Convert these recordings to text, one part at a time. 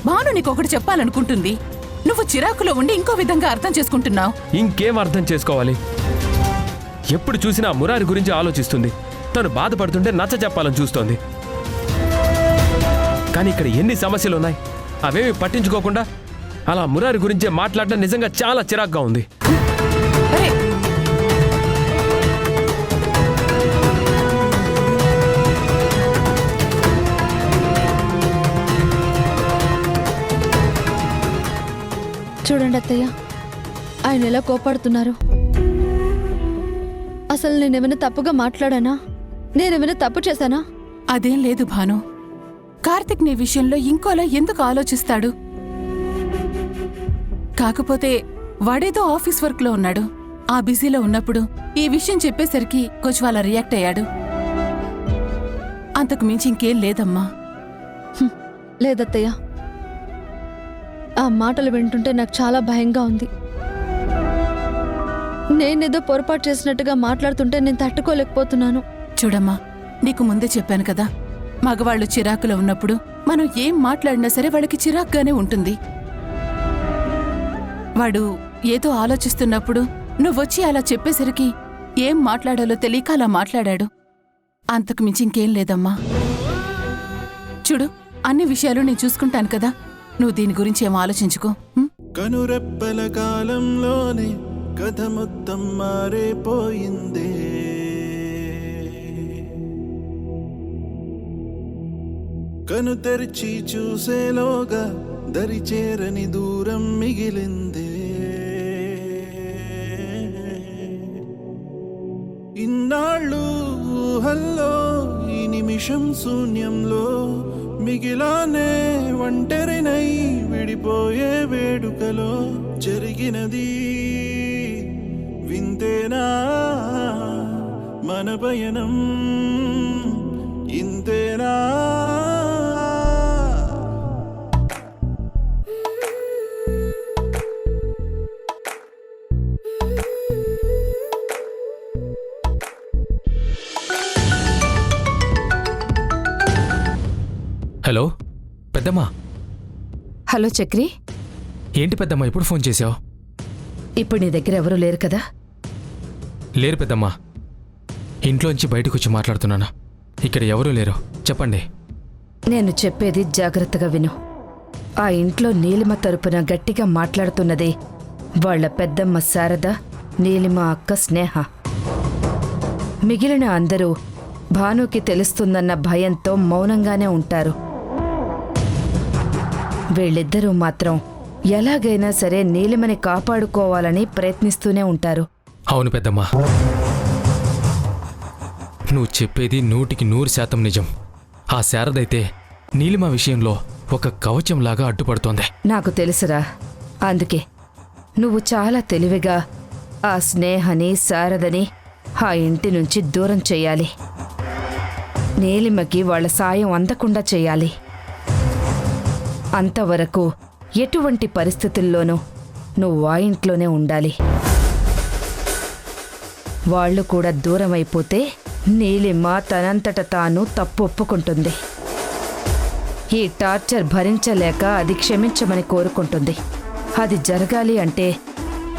భాను నీకొకటి చెప్పాలనుకుంటుంది. నువ్వు చిరాకులో ఉండి ఇంకో విధంగా అర్థం చేసుకుంటున్నావు. ఇంకేం అర్థం చేసుకోవాలి? ఎప్పుడు చూసినా మురారి గురించి ఆలోచిస్తుంది. తను బాధపడుతుంటే నచ్చ చెప్పాలని చూస్తోంది. కానీ ఇక్కడ ఎన్ని సమస్యలున్నాయి, అవేమి పట్టించుకోకుండా అలా మురారి గురించే మాట్లాడడం నిజంగా చాలా చిరాగ్గా ఉంది. చూడండి అత్తయ్య, ఆయన ఎలా కోపాడుతున్నారు. అసలు నేనేమైనా తప్పుగా మాట్లాడానా? నేనేమైనా తప్పు చేశానా? అదేం లేదు భాను. కార్తిక్ నీ విషయంలో ఇంకోలా ఎందుకు ఆలోచిస్తాడు? కాకపోతే వాడేదో ఆఫీస్ వర్క్ లో ఉన్నాడు. ఆ బిజీలో ఉన్నప్పుడు ఈ విషయం చెప్పేసరికి కొంచెం అలా రియాక్ట్ అయ్యాడు. అంతకు మించి ఇంకేం లేదమ్మా. లేదత్తయ్య, ఆ మాటలు వింటుంటే నాకు చాలా భయంగా ఉంది. నేనేదో పొరపాటు చేసినట్టుగా మాట్లాడుతుంటే నేను తట్టుకోలేకపోతున్నాను. చూడమ్మా, నీకు ముందే చెప్పాను కదా, మగవాళ్లు చిరాకులో ఉన్నప్పుడు మనం ఏం మాట్లాడినా సరే వాళ్ళకి చిరాకుగానే ఉంటుంది. వాడు ఏదో ఆలోచిస్తున్నప్పుడు నువ్వొచ్చి అలా చెప్పేసరికి ఏం మాట్లాడాలో తెలియక అలా మాట్లాడాడు. అంతకు మించి ఇంకేం లేదమ్మా. చూడు, అన్ని విషయాలు నేను చూసుకుంటాను కదా, నువ్వు దీని గురించి ఏం ఆలోచించుకో. కనురెప్పల కాలంలోనే కథ మొత్తం మారిపోయిందే. కను తెరిచి చూసేలోగా దరి చేరని దూరం మిగిలిందే. ఇన్నాళ్ళు ఊహల్లో ఈ నిమిషం శూన్యంలో మిగిలానే ఒంటరినై విడిపోయే వేడుకలో జరిగినది వింతేనా మన పయనం ఇంతేనా. హలో పెద్దమ్మా. హలో చక్రి. ఏంటి పెద్దమ్మా ఇప్పుడు ఫోన్ చేశావు? ఇప్పుడు నీ దగ్గర ఎవరూ లేరు కదా? లేరు పెద్దమ్మా, ఇంట్లోంచి బయటకు వచ్చి మాట్లాడుతున్నాను. ఇక్కడ ఎవరూ లేరు, చెప్పండి. నేను చెప్పేది జాగ్రత్తగా విను. ఆ ఇంట్లో నీలిమ తరపున గట్టిగా మాట్లాడుతున్నది వాళ్ల పెద్దమ్మ శారద, నీలిమ అక్క స్నేహ. మిగిలిన అందరూ భానుకి తెలుస్తుందన్న భయంతో మౌనంగానే ఉంటారు. వీళ్ళిద్దరూ మాత్రం ఎలాగైనా సరే నీలిమని కాపాడుకోవాలని ప్రయత్నిస్తూనే ఉంటారు. అవును పెద్దమ్మా, నువ్వు చెప్పేది 100% నిజం. ఆ శారదైతే నీలిమ విషయంలో ఒక కవచంలాగా అడ్డుపడుతోంది. నాకు తెలుసురా, అందుకే నువ్వు చాలా తెలివిగా ఆ స్నేహని, శారదని ఆ ఇంటి నుంచి దూరం చెయ్యాలి. నీలిమకి వాళ్ళ సాయం అందకుండా చెయ్యాలి. అంతవరకు ఎటువంటి పరిస్థితుల్లోనూ నువ్వు ఆ ఇంట్లోనే ఉండాలి. వాళ్ళు కూడా దూరం అయిపోతే నీలిమ తనంతట తాను తప్పు ఒప్పుకుంటుంది. ఈ టార్చర్ భరించలేక అది క్షమించమని కోరుకుంటుంది. అది జరగాలి అంటే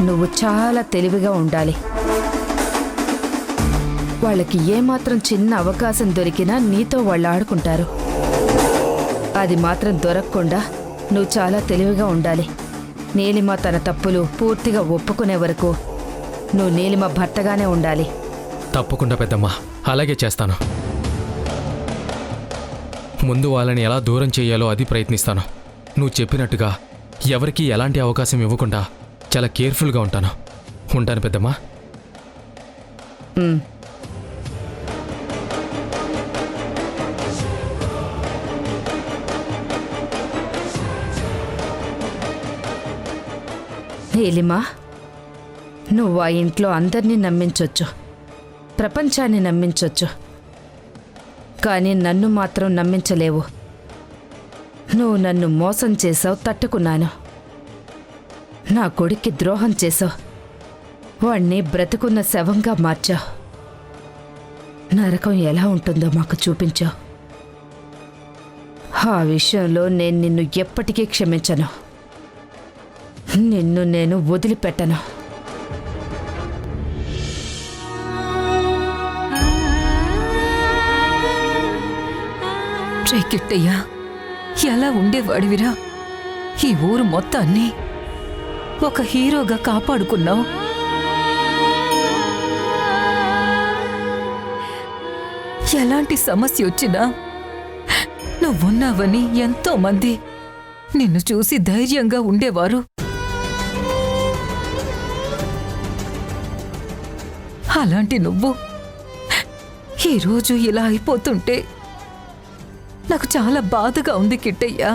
నువ్వు చాలా తెలివిగా ఉండాలి. వాళ్ళకి ఏమాత్రం చిన్న అవకాశం దొరికినా నీతో వాళ్ళు ఆడుకుంటారు. అది మాత్రం దొరకకుండా నువ్వు చాలా తెలివిగా ఉండాలి. నీలిమ తన తప్పులు పూర్తిగా ఒప్పుకునే వరకు నువ్వు నీలిమ భర్తగానే ఉండాలి. తప్పకుండా పెద్దమ్మా, అలాగే చేస్తాను. ముందు వాళ్ళని ఎలా దూరం చేయాలో అది ప్రయత్నిస్తాను. నువ్వు చెప్పినట్టుగా ఎవరికీ ఎలాంటి అవకాశం ఇవ్వకుండా చాలా కేర్ఫుల్గా ఉంటాను. ఉంటాను పెద్దమ్మా. నీలిమా, నువ్వు ఆ ఇంట్లో అందరినీ నమ్మించొచ్చు, ప్రపంచాన్ని నమ్మించొచ్చు, కానీ నన్ను మాత్రం నమ్మించలేవు. నువ్వు నన్ను మోసం చేసావు, తట్టుకున్నాను. నా కొడుక్కి ద్రోహం చేసావు, వాణ్ణి బ్రతుకున్న శవంగా మార్చావు. నరకం ఎలా ఉంటుందో మాకు చూపించావు. ఆ విషయంలో నేను నిన్ను ఎప్పటికీ క్షమించను. నిన్ను నేను వదిలిపెట్టను. రే కిట్టయ్యా, ఎలా ఉండేవాడివిరా? ఈ ఊరు మొత్తాన్ని ఒక హీరోగా కాపాడుకున్నావు. ఎలాంటి సమస్య వచ్చినా నువ్వున్నావని ఎంతో మంది నిన్ను చూసి ధైర్యంగా ఉండేవారు. అలాంటి నువ్వు ఈరోజు ఇలా అయిపోతుంటే నాకు చాలా బాధగా ఉంది కిట్టయ్యా.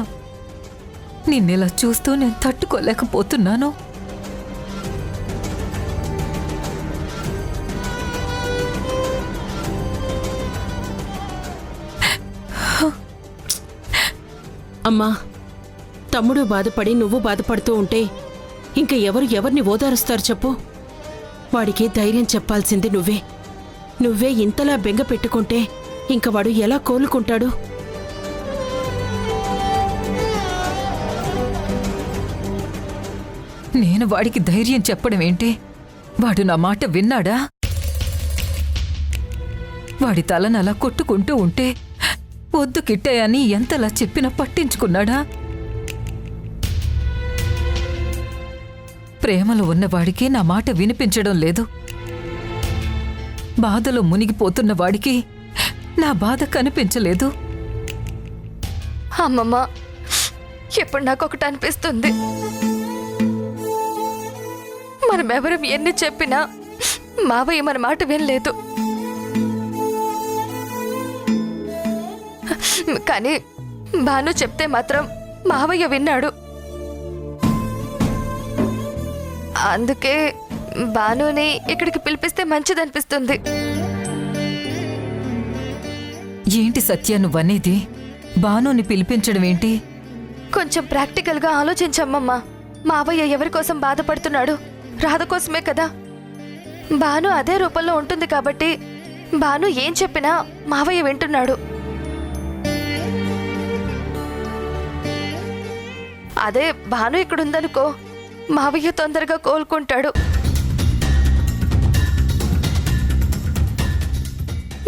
నిన్నెలా చూస్తూ నేను తట్టుకోలేకపోతున్నాను. అమ్మా, తమ్ముడు బాధపడి నువ్వు బాధపడుతూ ఉంటే ఇంక ఎవరిని ఓదారుస్తారు చెప్పు? వాడికి ధైర్యం చెప్పాల్సింది నువ్వే ఇంతలా బెంగ పెట్టుకుంటే ఇంక వాడు ఎలా కోలుకుంటాడు? నేను వాడికి ధైర్యం చెప్పడం ఏంటి? వాడు నా మాట విన్నాడా? వాడి తలనలా కొట్టుకుంటూ ఉంటే వద్దు కిట్టయ్యని ఎంతలా చెప్పినా పట్టించుకున్నాడా? ప్రేమలో ఉన్నవాడికి నా మాట వినిపించడం లేదు. బాధలో మునిగిపోతున్న వాడికి నా బాధ కనిపించలేదు. అమ్మమ్మ, ఇప్పుడు నాకొకటి అనిపిస్తుంది. మనమెవరం ఎన్ని చెప్పినా మావయ్య మన మాట వినలేదు. కానీ భాను చెప్తే మాత్రం మావయ్య విన్నాడు. అందుకే భానుని ఇక్కడికి పిలిపిస్తే మంచిదనిపిస్తుంది. ఏంటి సత్య నువ్వనేది? భానుని పిలిపించడం ఏంటి? కొంచెం ప్రాక్టికల్గా ఆలోచించమ్మమ్మా. మావయ్య ఎవరి కోసం బాధపడుతున్నాడు? రాధ కోసమే కదా. భాను అదే రూపంలో ఉంటుంది కాబట్టి భాను ఏం చెప్పినా మావయ్య వింటున్నాడు. అదే భాను ఇక్కడుందనుకో, మావయ్య తొందరగా కోలుకుంటాడు.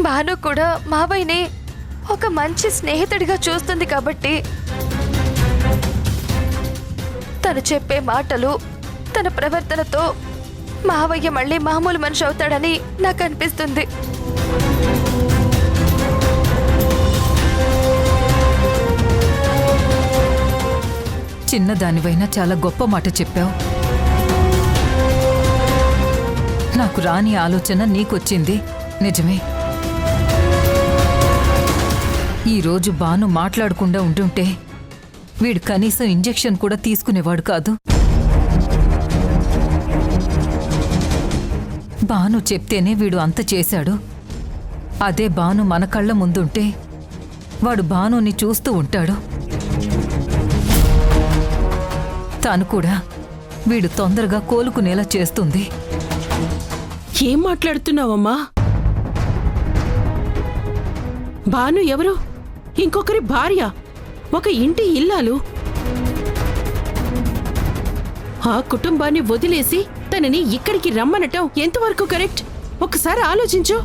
భాను కూడా మావయ్యని ఒక మంచి స్నేహితుడిగా చూస్తుంది కాబట్టి తను చెప్పే మాటలు, తన ప్రవర్తనతో మావయ్య మళ్ళీ మామూలు మనిషి అవుతాడని నాకు అనిపిస్తుంది. చిన్నదానివైనా చాలా గొప్ప మాట చెప్పావు. నాకు రాని ఆలోచన నీకొచ్చింది, నిజమే. ఈరోజు భాను మాట్లాడకుండా ఉంటుంటే వీడు కనీసం ఇంజెక్షన్ కూడా తీసుకునేవాడు కాదు. భాను చెప్తేనే వీడు అంత చేశాడు. అదే భాను మన కళ్ళ ముందుంటే వాడు భానుని చూస్తూ ఉంటాడు. తాను కూడా వీడు తొందరగా కోలుకునేలా చేస్తుంది. ఏం మాట్లాడుతున్నావమ్మా? భాను ఎవరు? ఇంకొకరి భార్య, ఒక ఇంటి ఇల్లాలు. ఆ కుటుంబాన్ని వదిలేసి తనని ఇక్కడికి రమ్మనటం ఎంతవరకు కరెక్ట్? ఒకసారి ఆలోచించు.